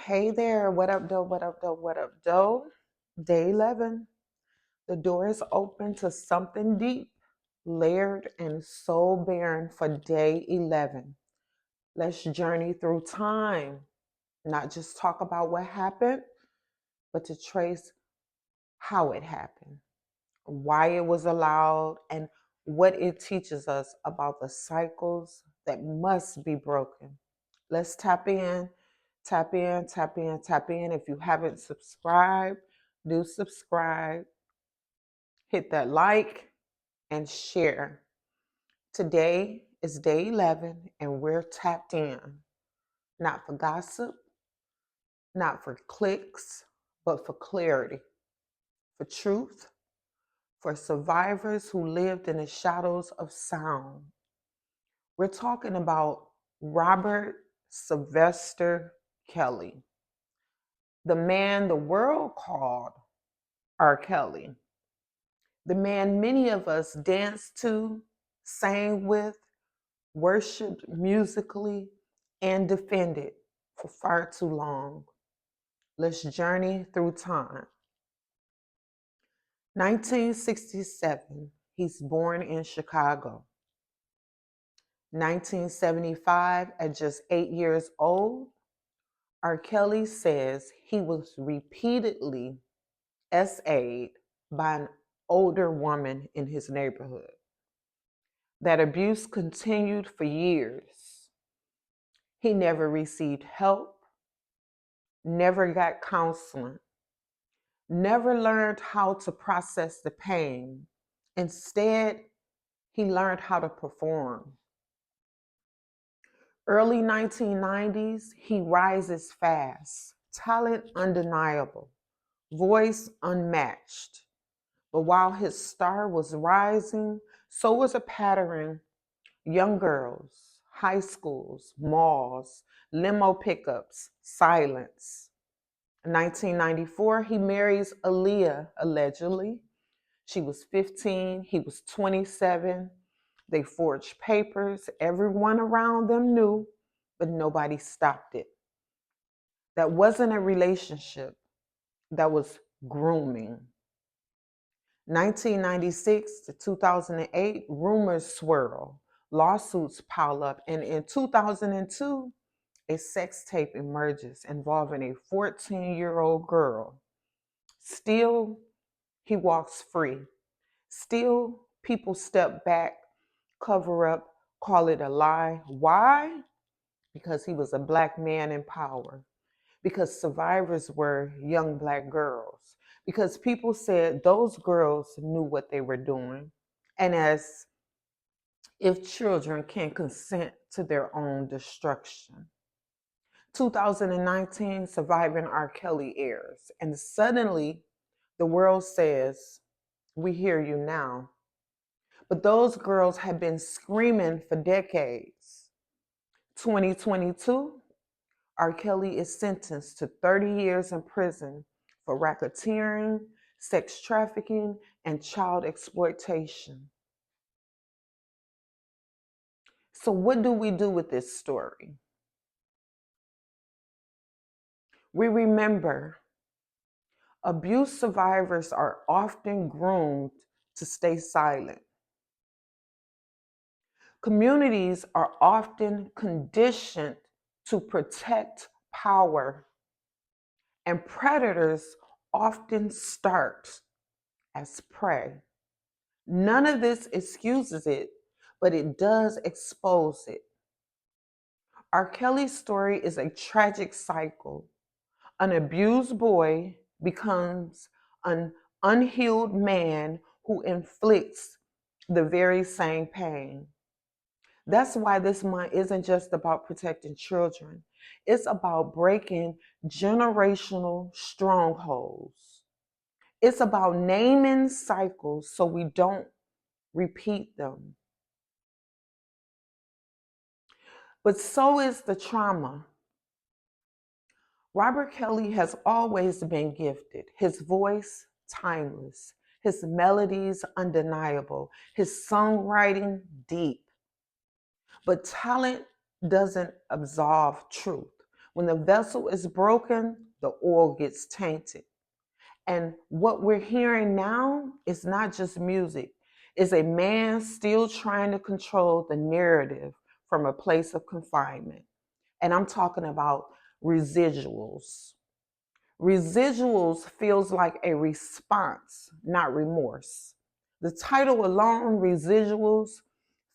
Hey there, what up, doe? What up, doe? What up, doe? Day 11. The door is open to something deep, layered, and soul barren for day 11. Let's journey through time, not just talk about what happened, but to trace how it happened, why it was allowed, and what it teaches us about the cycles that must be broken. Let's tap in, tap in, tap in, tap in. If you haven't subscribed, do subscribe, hit that like, and share. Today is day 11, and we're tapped in, not for gossip, not for clicks, but for clarity, for truth, for survivors who lived in the shadows of sound. We're talking about Robert Sylvester Kelly, the man the world called R. Kelly, the man many of us danced to, sang with, worshiped musically, and defended for far too long. Let's journey through time. 1967, he's born in Chicago. 1975, at just 8 years old, R. Kelly says he was repeatedly SA'd by an older woman in his neighborhood. That abuse continued for years. He never received help, never got counseling, never learned how to process the pain. Instead, he learned how to perform. Early 1990s, he rises fast, talent undeniable, voice unmatched. But while his star was rising, so was a pattern. Young girls, high schools, malls, limo pickups, silence. In 1994, he marries Aaliyah, allegedly. She was 15, he was 27. They forged papers. Everyone around them knew, but nobody stopped it. That wasn't a relationship, that was grooming. 1996 to 2008, rumors swirl, lawsuits pile up, and in 2002, a sex tape emerges involving a 14-year-old girl. Still, he walks free. Still, people step back, cover up, call it a lie. Why? Because he was a Black man in power. Because survivors were young Black girls. Because people said those girls knew what they were doing. And as if children can consent to their own destruction. 2019, Surviving R. Kelly airs. And suddenly, the world says, we hear you now. But those girls have been screaming for decades. 2022, R. Kelly is sentenced to 30 years in prison for racketeering, sex trafficking, and child exploitation. So, what do we do with this story? We remember abuse survivors are often groomed to stay silent. Communities are often conditioned to protect power, and predators often start as prey. None of this excuses it, but it does expose it. R. Kelly's story is a tragic cycle. An abused boy becomes an unhealed man who inflicts the very same pain. That's why this month isn't just about protecting children. It's about breaking generational strongholds. It's about naming cycles so we don't repeat them. But so is the trauma. Robert Kelly has always been gifted, his voice timeless, his melodies undeniable, his songwriting deep. But talent doesn't absolve truth. When the vessel is broken, the oil gets tainted. And what we're hearing now is not just music, it's a man still trying to control the narrative from a place of confinement. And I'm talking about residuals. Residuals feels like a response, not remorse. The title alone, Residuals,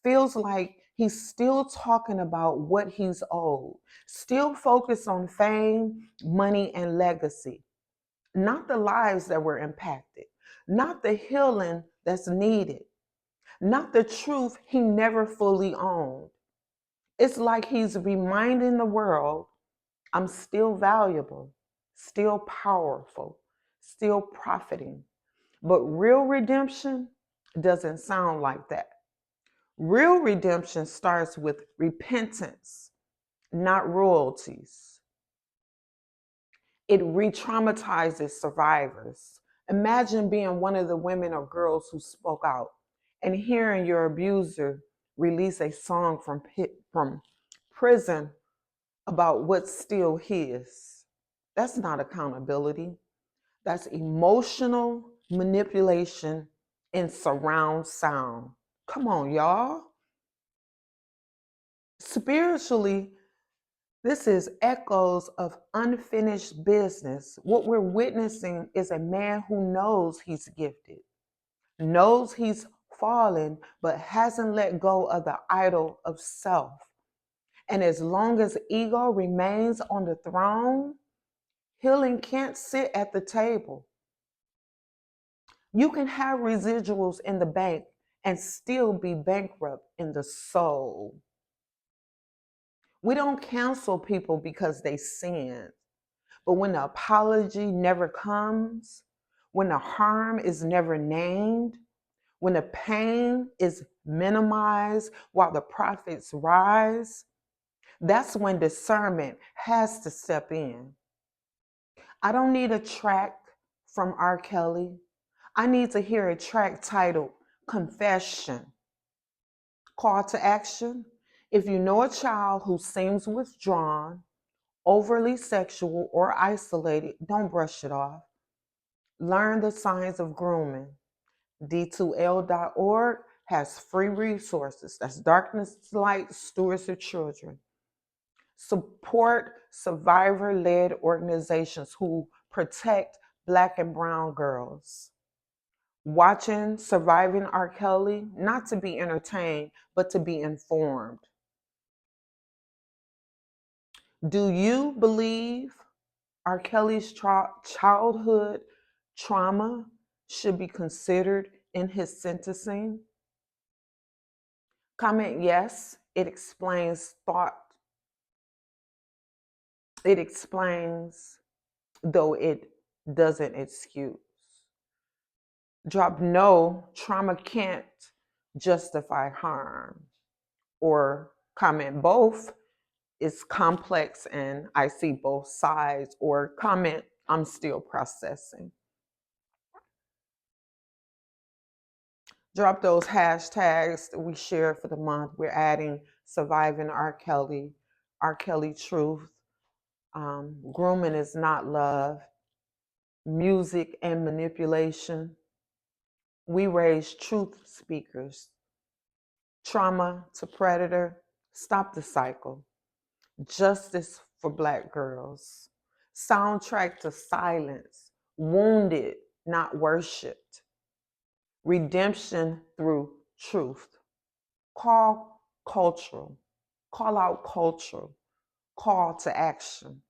feels like he's still talking about what he's owed, still focused on fame, money, and legacy, not the lives that were impacted, not the healing that's needed, not the truth he never fully owned. It's like he's reminding the world, I'm still valuable, still powerful, still profiting. But real redemption doesn't sound like that. Real redemption starts with repentance, not royalties. It re traumatizes survivors. Imagine being one of the women or girls who spoke out and hearing your abuser release a song from prison about what's still his. That's not accountability. That's emotional manipulation in surround sound. Come on, y'all. Spiritually, this is echoes of unfinished business. What we're witnessing is a man who knows he's gifted, knows he's fallen, but hasn't let go of the idol of self. And as long as ego remains on the throne, healing can't sit at the table. You can have residuals in the bank and still be bankrupt in the soul. We don't cancel people because they sin. But when the apology never comes, when the harm is never named, when the pain is minimized while the profits rise, that's when discernment has to step in. I don't need a track from R. Kelly. I need to hear a track titled Confession. Call to action. If you know a child who seems withdrawn, overly sexual, or isolated, don't brush it off. Learn the signs of grooming. D2L.org has free resources. That's Darkness to Light, Stewards of Children. Support survivor led organizations who protect Black and Brown girls. Watching Surviving R. Kelly, not to be entertained, but to be informed. Do you believe R. Kelly's childhood trauma should be considered in his sentencing? Comment yes. It explains thought. It explains, though it doesn't excuse. Drop no. Trauma can't justify harm. Or comment both. It's complex and I see both sides. Or comment I'm still processing. Drop those hashtags that we share for the month. We're adding Surviving R. Kelly Truth. Grooming is not love. Music and manipulation. We raise truth speakers. Trauma to predator. Stop the cycle. Justice for Black girls. Soundtrack to silence. Wounded, not worshipped. Redemption through truth. Call cultural. Call out cultural. Call to action.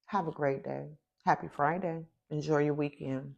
Have a great day. Happy Friday. Enjoy your weekend.